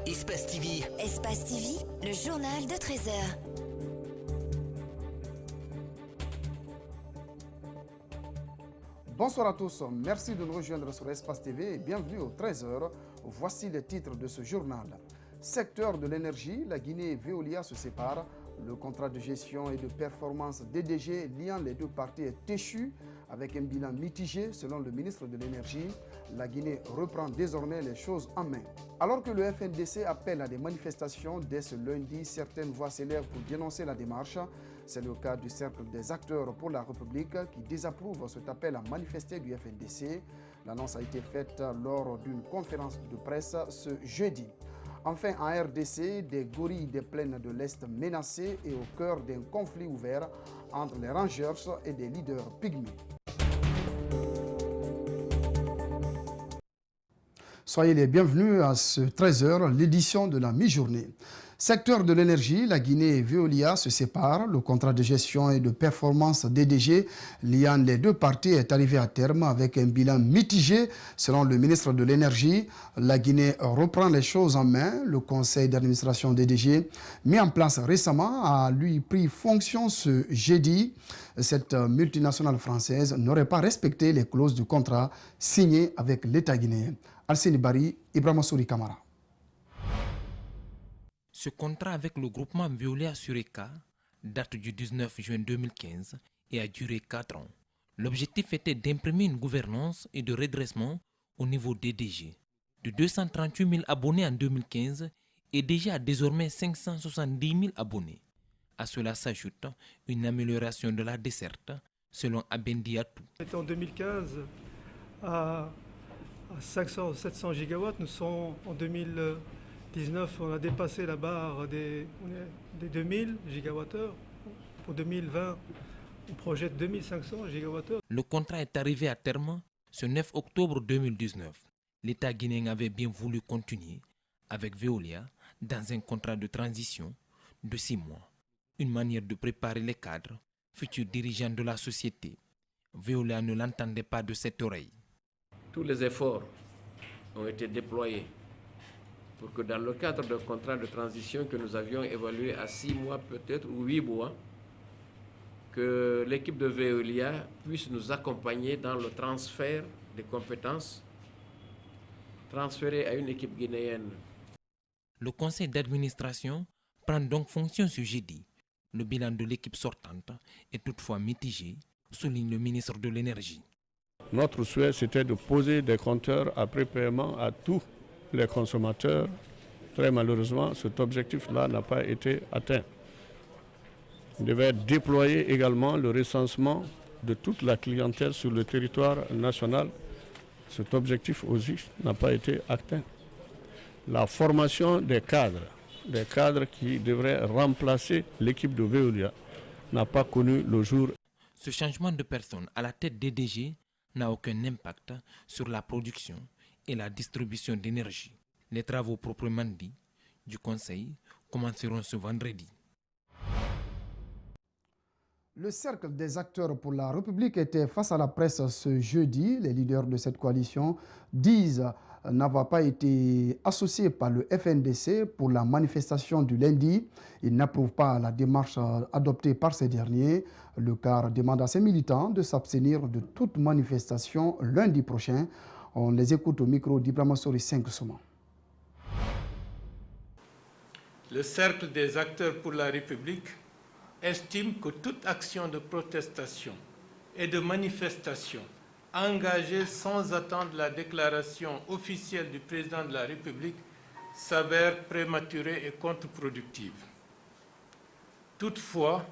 Espace TV. Espace TV, le journal de 13h. Bonsoir à tous, merci de nous rejoindre sur Espace TV et bienvenue aux 13h. Voici les titres de ce journal. Secteur de l'énergie, la Guinée et Veolia se séparent. Le contrat de gestion et de performance DDG liant les deux parties est échu avec un bilan mitigé selon le ministre de l'Énergie. La Guinée reprend désormais les choses en main. Alors que le FNDC appelle à des manifestations dès ce lundi, certaines voix s'élèvent pour dénoncer la démarche. C'est le cas du Cercle des acteurs pour la République qui désapprouve cet appel à manifester du FNDC. L'annonce a été faite lors d'une conférence de presse ce jeudi. Enfin, en RDC, des gorilles des plaines de l'Est menacées et au cœur d'un conflit ouvert entre les Rangers et des leaders pygmées. Soyez les bienvenus à ce 13h, l'édition de la mi-journée. Secteur de l'énergie, la Guinée et Veolia se séparent. Le contrat de gestion et de performance DDG liant les deux parties est arrivé à terme avec un bilan mitigé. Selon le ministre de l'Énergie, la Guinée reprend les choses en main. Le conseil d'administration DDG, mis en place récemment, a lui pris fonction ce jeudi. Cette multinationale française n'aurait pas respecté les clauses du contrat signé avec l'État guinéen. Alcine Bari, Ibrahima Souri Kamara. Ce contrat avec le groupement Veolia Sureka date du 19 juin 2015 et a duré 4 ans. L'objectif était d'imprimer une gouvernance et de redressement au niveau DDG. De 238 000 abonnés en 2015, DDG a désormais 570 000 abonnés. À cela s'ajoute une amélioration de la desserte, selon Abendi Atou. En 2015 à 500-700 gigawatts, nous sommes en 2019, on a dépassé la barre des 2000 gigawattheures. Pour 2020, on projette 2500 gigawattheures. Le contrat est arrivé à terme ce 9 octobre 2019. L'État guinéen avait bien voulu continuer avec Veolia dans un contrat de transition de 6 mois. Une manière de préparer les cadres, futurs dirigeants de la société. Veolia ne l'entendait pas de cette oreille. Tous les efforts ont été déployés pour que dans le cadre d'un contrat de transition que nous avions évalué à 6 mois peut-être ou 8 mois, que l'équipe de Veolia puisse nous accompagner dans le transfert des compétences transférées à une équipe guinéenne. Le conseil d'administration prend donc fonction ce jeudi. Le bilan de l'équipe sortante est toutefois mitigé, souligne le ministre de l'Énergie. Notre souhait, c'était de poser des compteurs après paiement à tous les consommateurs. Très malheureusement, cet objectif-là n'a pas été atteint. Il devait déployer également le recensement de toute la clientèle sur le territoire national. Cet objectif aussi n'a pas été atteint. La formation des cadres qui devraient remplacer l'équipe de Veolia, n'a pas connu le jour. Ce changement de personne à la tête DDG n'a aucun impact sur la production et la distribution d'énergie. Les travaux proprement dits du Conseil commenceront ce vendredi. Le cercle des acteurs pour la République était face à la presse ce jeudi. Les leaders de cette coalition disent n'avoir pas été associés par le FNDC pour la manifestation du lundi. Ils n'approuvent pas la démarche adoptée par ces derniers. Le CAR demande à ses militants de s'abstenir de toute manifestation lundi prochain. On les écoute au micro d'Ibrahima Souri 5 Souma. Le cercle des acteurs pour la République estime que toute action de protestation et de manifestation engagée sans attendre la déclaration officielle du président de la République s'avère prématurée et contre-productive. Toutefois,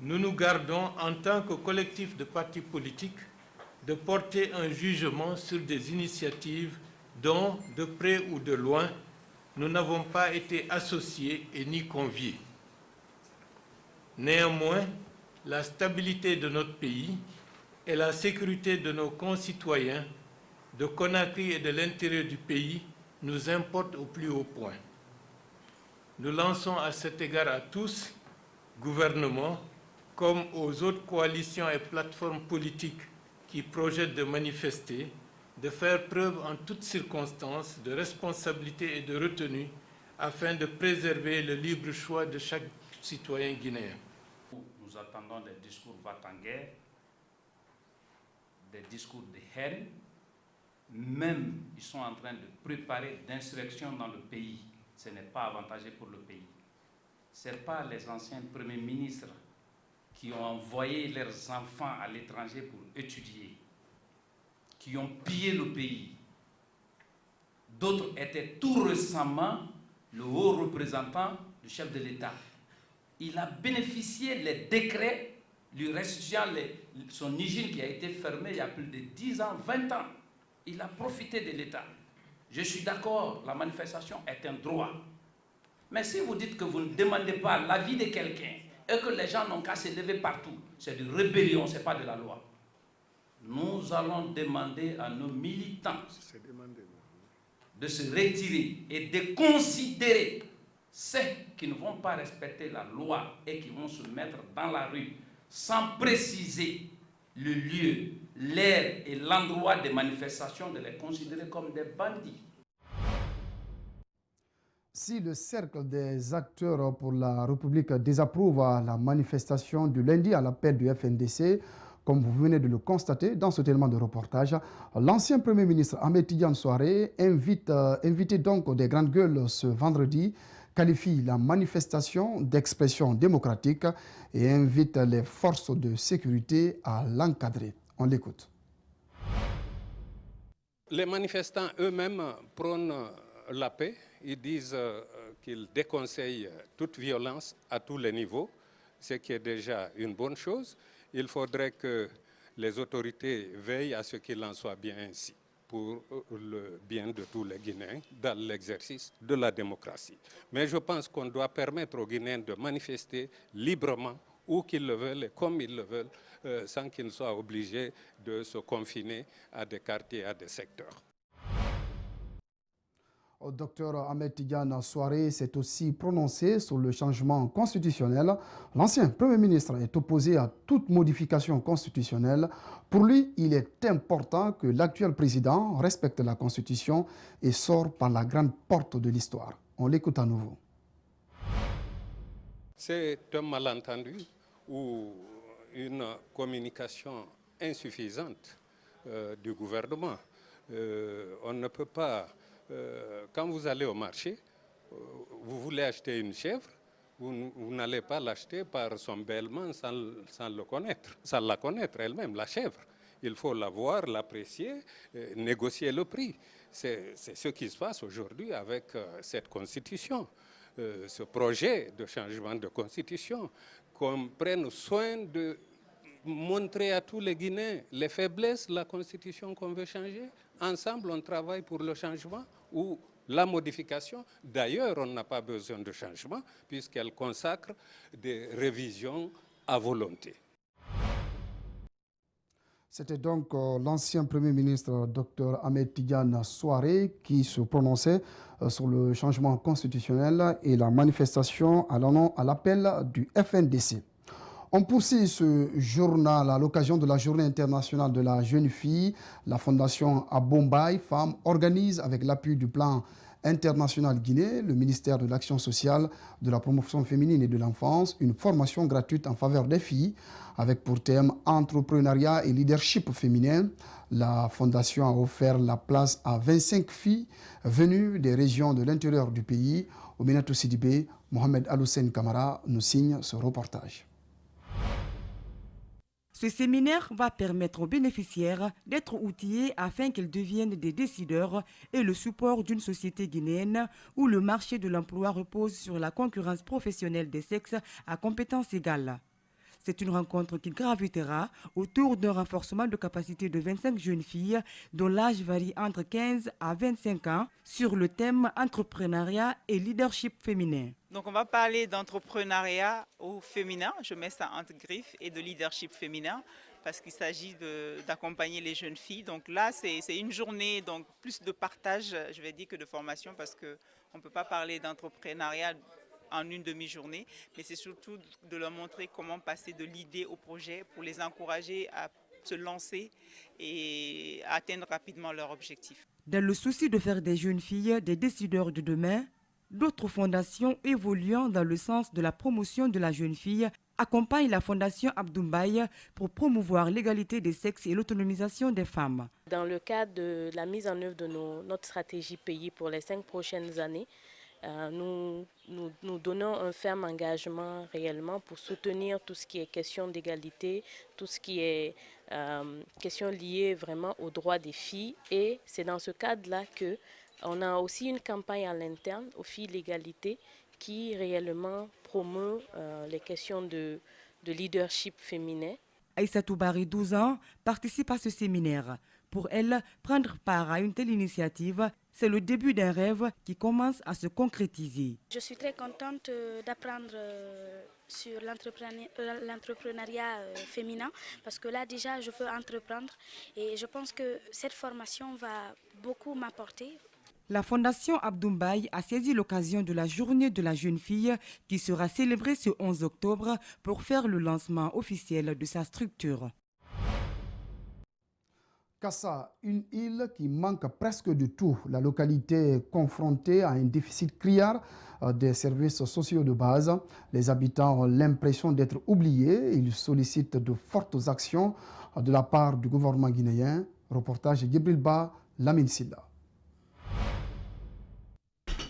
nous nous gardons en tant que collectif de partis politiques de porter un jugement sur des initiatives dont, de près ou de loin, nous n'avons pas été associés et ni conviés. Néanmoins, la stabilité de notre pays et la sécurité de nos concitoyens de Conakry et de l'intérieur du pays nous importent au plus haut point. Nous lançons à cet égard à tous, gouvernements, comme aux autres coalitions et plateformes politiques qui projettent de manifester, de faire preuve en toutes circonstances de responsabilité et de retenue afin de préserver le libre choix de chaque citoyen guinéen. Nous attendons des discours va-t-en-guerre, des discours de haine. Même, ils sont en train de préparer d'insurrection dans le pays. Ce n'est pas avantageux pour le pays. Ce n'est pas les anciens premiers ministres qui ont envoyé leurs enfants à l'étranger pour étudier, qui ont pillé le pays. D'autres étaient tout récemment le haut représentant du chef de l'État. Il a bénéficié des décrets lui restituant son usine qui a été fermée il y a plus de 10 ans, 20 ans. Il a profité de l'État. Je suis d'accord, la manifestation est un droit. Mais si vous dites que vous ne demandez pas l'avis de quelqu'un et que les gens n'ont qu'à se lever partout, c'est de rébellion, ce n'est pas de la loi. Nous allons demander à nos militants de se retirer et de considérer ceux qui ne vont pas respecter la loi et qui vont se mettre dans la rue sans préciser le lieu, l'heure et l'endroit des manifestations, de les considérer comme des bandits. Si le cercle des acteurs pour la République désapprouve la manifestation du lundi à l'appel du FNDC, comme vous venez de le constater dans ce élément de reportage, l'ancien Premier ministre Ahmed Tidiane Souaré, invité donc des grandes gueules ce vendredi, qualifie la manifestation d'expression démocratique et invite les forces de sécurité à l'encadrer. On l'écoute. Les manifestants eux-mêmes prônent la paix. Ils disent qu'ils déconseillent toute violence à tous les niveaux, ce qui est déjà une bonne chose. Il faudrait que les autorités veillent à ce qu'il en soit bien ainsi, pour le bien de tous les Guinéens dans l'exercice de la démocratie. Mais je pense qu'on doit permettre aux Guinéens de manifester librement, où qu'ils le veulent et comme ils le veulent, sans qu'ils soient obligés de se confiner à des quartiers, à des secteurs. Le docteur Ahmed Tidiane Souaré s'est aussi prononcé sur le changement constitutionnel. L'ancien Premier ministre est opposé à toute modification constitutionnelle. Pour lui, il est important que l'actuel président respecte la Constitution et sort par la grande porte de l'histoire. On l'écoute à nouveau. C'est un malentendu ou une communication insuffisante du gouvernement. On ne peut pas... quand vous allez au marché, vous voulez acheter une chèvre, vous n'allez pas l'acheter par son bêlement sans le connaître, sans la connaître elle-même, la chèvre. Il faut la voir, l'apprécier, négocier le prix. C'est ce qui se passe aujourd'hui avec cette constitution, ce projet de changement de constitution, qu'on prenne soin de montrer à tous les Guinéens les faiblesses de la constitution qu'on veut changer. Ensemble, on travaille pour le changement ou la modification. D'ailleurs, on n'a pas besoin de changement puisqu'elle consacre des révisions à volonté. C'était donc l'ancien Premier ministre Dr Ahmed Tidiane Souaré qui se prononçait sur le changement constitutionnel et la manifestation à l'appel du FNDC. On poursuit ce journal à l'occasion de la Journée internationale de la jeune fille. La Fondation Abombaï Femmes organise avec l'appui du plan international Guinée, le ministère de l'Action sociale, de la promotion féminine et de l'enfance, une formation gratuite en faveur des filles avec pour thème entrepreneuriat et leadership féminin. La Fondation a offert la place à 25 filles venues des régions de l'intérieur du pays. Au Minatou Sidibé, Mohamed Aloussen Kamara nous signe ce reportage. Ce séminaire va permettre aux bénéficiaires d'être outillés afin qu'ils deviennent des décideurs et le support d'une société guinéenne où le marché de l'emploi repose sur la concurrence professionnelle des sexes à compétences égales. C'est une rencontre qui gravitera autour d'un renforcement de capacité de 25 jeunes filles dont l'âge varie entre 15 à 25 ans sur le thème entrepreneuriat et leadership féminin. Donc on va parler d'entrepreneuriat au féminin, je mets ça entre griffes, et de leadership féminin parce qu'il s'agit d'accompagner les jeunes filles. Donc là, c'est une journée, donc plus de partage, je vais dire, que de formation parce qu'on ne peut pas parler d'entrepreneuriat en une demi-journée, mais c'est surtout de leur montrer comment passer de l'idée au projet pour les encourager à se lancer et à atteindre rapidement leur objectif. Dans le souci de faire des jeunes filles des décideurs de demain, D'autres fondations évoluant dans le sens de la promotion de la jeune fille accompagnent la Fondation Abdoumbaye pour promouvoir l'égalité des sexes et l'autonomisation des femmes. Dans le cadre de la mise en œuvre de notre stratégie pays pour les 5 prochaines années, nous donnons un ferme engagement réellement pour soutenir tout ce qui est question d'égalité, tout ce qui est question liée vraiment aux droits des filles. Et c'est dans ce cadre-là qu'on a aussi une campagne à l'interne, aux filles l'égalité, qui réellement promeut les questions de leadership féminin. Aïssatou Bari, 12 ans, participe à ce séminaire. Pour elle, prendre part à une telle initiative, c'est le début d'un rêve qui commence à se concrétiser. Je suis très contente d'apprendre sur l'entrepreneuriat féminin parce que là déjà je veux entreprendre et je pense que cette formation va beaucoup m'apporter. La Fondation Abdoumbaye a saisi l'occasion de la journée de la jeune fille qui sera célébrée ce 11 octobre pour faire le lancement officiel de sa structure. Kassa, une île qui manque presque de tout. La localité est confrontée à un déficit criard des services sociaux de base. Les habitants ont l'impression d'être oubliés. Ils sollicitent de fortes actions de la part du gouvernement guinéen. Reportage Djibril Ba, Lamine Silla.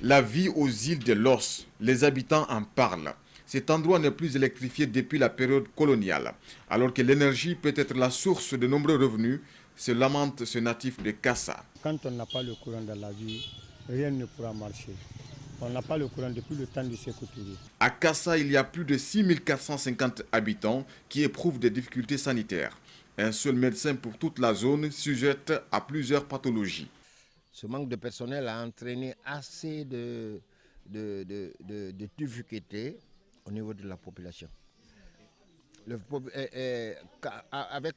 La vie aux îles de Los, les habitants en parlent. Cet endroit n'est plus électrifié depuis la période coloniale. Alors que l'énergie peut être la source de nombreux revenus, se lamente ce natif de Kassa. Quand on n'a pas le courant dans la vie, rien ne pourra marcher. On n'a pas le courant depuis le temps du Sékou Touré. À Kassa, il y a plus de 6450 habitants qui éprouvent des difficultés sanitaires. Un seul médecin pour toute la zone sujette à plusieurs pathologies. Ce manque de personnel a entraîné assez de difficultés au niveau de la population. Avec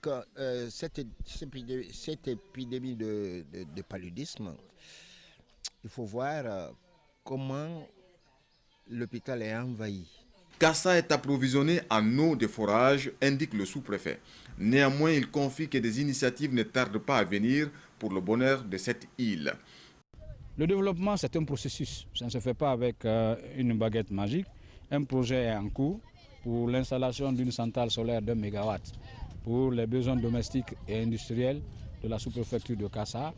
cette épidémie de paludisme, il faut voir comment l'hôpital est envahi. Kassa est approvisionné en eau de forage, indique le sous-préfet. Néanmoins, il confie que des initiatives ne tardent pas à venir pour le bonheur de cette île. Le développement, c'est un processus. Ça ne se fait pas avec une baguette magique. Un projet est en cours pour l'installation d'une centrale solaire de 1 MW pour les besoins domestiques et industriels de la sous-préfecture de Kassa.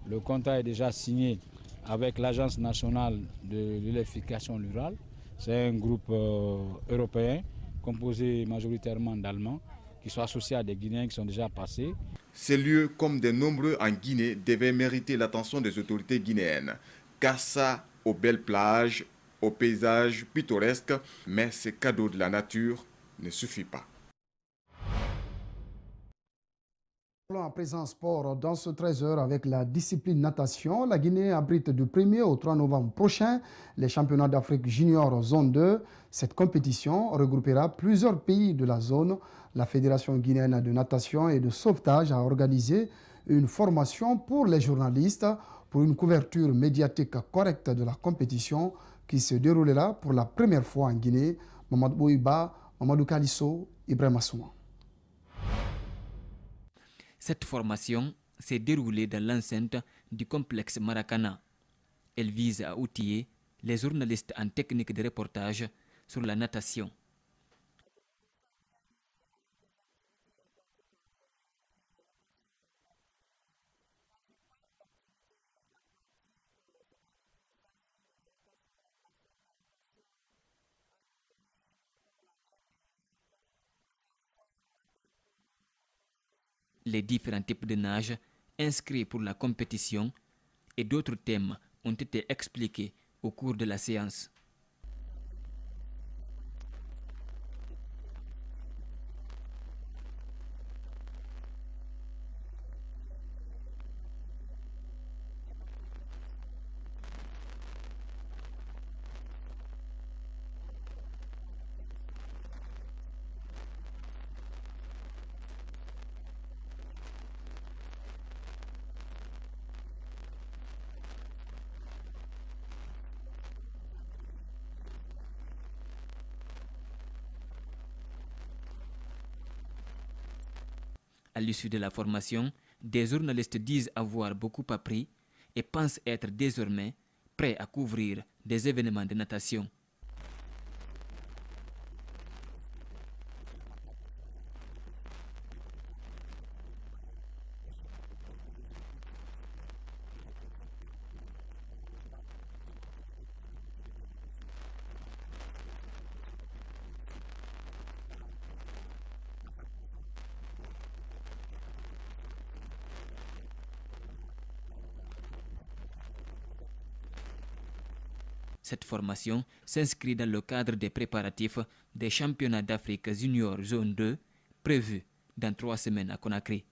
Le contrat est déjà signé avec l'Agence nationale de l'électrification rurale. C'est un groupe européen composé majoritairement d'Allemands qui sont associés à des Guinéens qui sont déjà passés. Ces lieux, comme de nombreux en Guinée, devaient mériter l'attention des autorités guinéennes. Kassa aux belles plages, aux paysages pittoresques, mais ces cadeaux de la nature ne suffisent pas. À présent sport dans ce 13h avec la discipline natation. La Guinée abrite du 1er au 3 novembre prochain les championnats d'Afrique junior zone 2. Cette compétition regroupera plusieurs pays de la zone. La Fédération guinéenne de natation et de sauvetage a organisé une formation pour les journalistes pour une couverture médiatique correcte de la compétition qui se déroulera pour la première fois en Guinée. Mamadou Bouiba, Mamadou Kalisso, Ibrahima Souma. Cette formation s'est déroulée dans l'enceinte du complexe Maracana. Elle vise à outiller les journalistes en technique de reportage sur la natation. Les différents types de nage inscrits pour la compétition et d'autres thèmes ont été expliqués au cours de la séance. À l'issue de la formation, des journalistes disent avoir beaucoup appris et pensent être désormais prêts à couvrir des événements de natation. Cette formation s'inscrit dans le cadre des préparatifs des championnats d'Afrique Junior Zone 2 prévus dans 3 semaines à Conakry.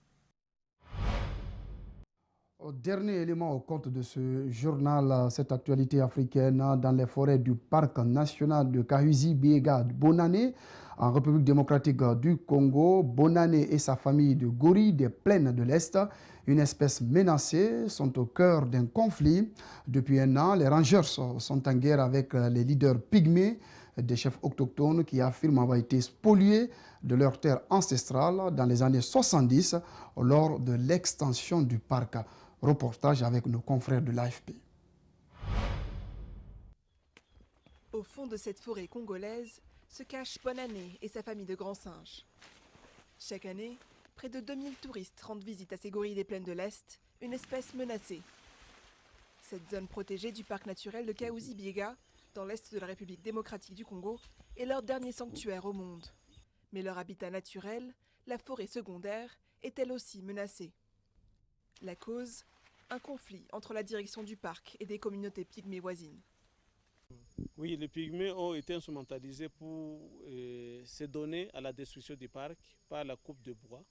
Dernier élément au compte de ce journal, cette actualité africaine dans les forêts du parc national de Kahuzi-Biega Bonane en République démocratique du Congo. Bonane et sa famille de gorilles des plaines de l'Est, une espèce menacée, sont au cœur d'un conflit. Depuis un an, les rangers sont en guerre avec les leaders pygmées, des chefs autochtones qui affirment avoir été spoliés de leurs terres ancestrales dans les années 70 lors de l'extension du parc. Reportage avec nos confrères de l'AFP. Au fond de cette forêt congolaise se cache Bonane et sa famille de grands singes. Chaque année, près de 2000 touristes rendent visite à ces gorilles des plaines de l'Est, une espèce menacée. Cette zone protégée du parc naturel de Kahuzi-Biega, dans l'Est de la République démocratique du Congo, est leur dernier sanctuaire au monde. Mais leur habitat naturel, la forêt secondaire, est elle aussi menacée. La cause, un conflit entre la direction du parc et des communautés pygmées voisines. Oui, les pygmées ont été instrumentalisés pour se donner à la destruction du parc par la coupe de bois,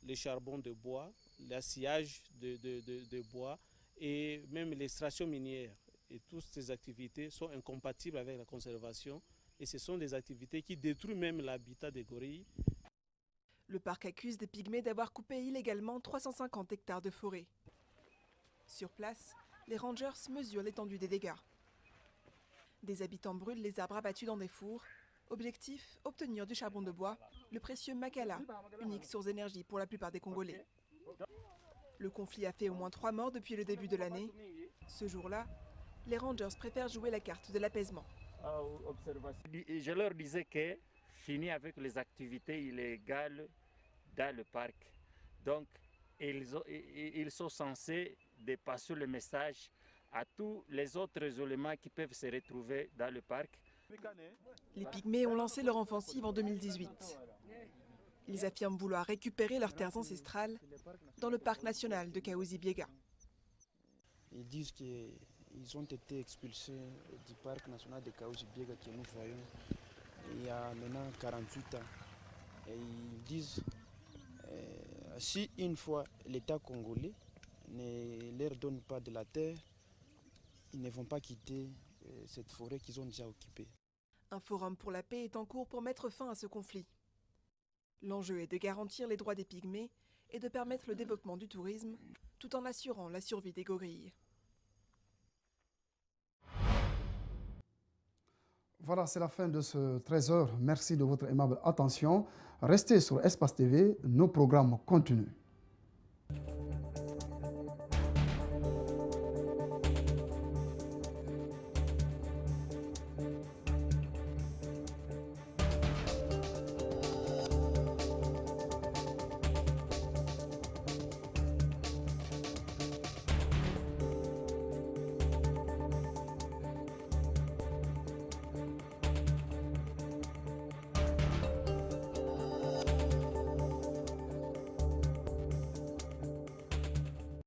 les charbons de bois, l'assillage de bois et même l'extraction minière. Et toutes ces activités sont incompatibles avec la conservation et ce sont des activités qui détruisent même l'habitat des gorilles. Le parc accuse des pygmées d'avoir coupé illégalement 350 hectares de forêt. Sur place, les rangers mesurent l'étendue des dégâts. Des habitants brûlent les arbres abattus dans des fours. Objectif, obtenir du charbon de bois, le précieux makala, unique source d'énergie pour la plupart des Congolais. Le conflit a fait au moins 3 morts depuis le début de l'année. Ce jour-là, les rangers préfèrent jouer la carte de l'apaisement. Je leur disais que fini avec les activités illégales dans le parc. Donc, ils sont censés de passer le message à tous les autres éléments qui peuvent se retrouver dans le parc. Les pygmées ont lancé leur offensive en 2018. Ils affirment vouloir récupérer leurs terres ancestrales dans le parc national de Kahuzi-Biega. Ils disent qu'ils ont été expulsés du parc national de Kahuzi-Biega que nous voyons il y a maintenant 48 ans. Et ils disent si une fois l'État congolais ne leur donne pas de la terre, ils ne vont pas quitter cette forêt qu'ils ont déjà occupée. Un forum pour la paix est en cours pour mettre fin à ce conflit. L'enjeu est de garantir les droits des pygmées et de permettre le développement du tourisme tout en assurant la survie des gorilles. Voilà, c'est la fin de ce 13h. Merci de votre aimable attention. Restez sur Espace TV, nos programmes continuent.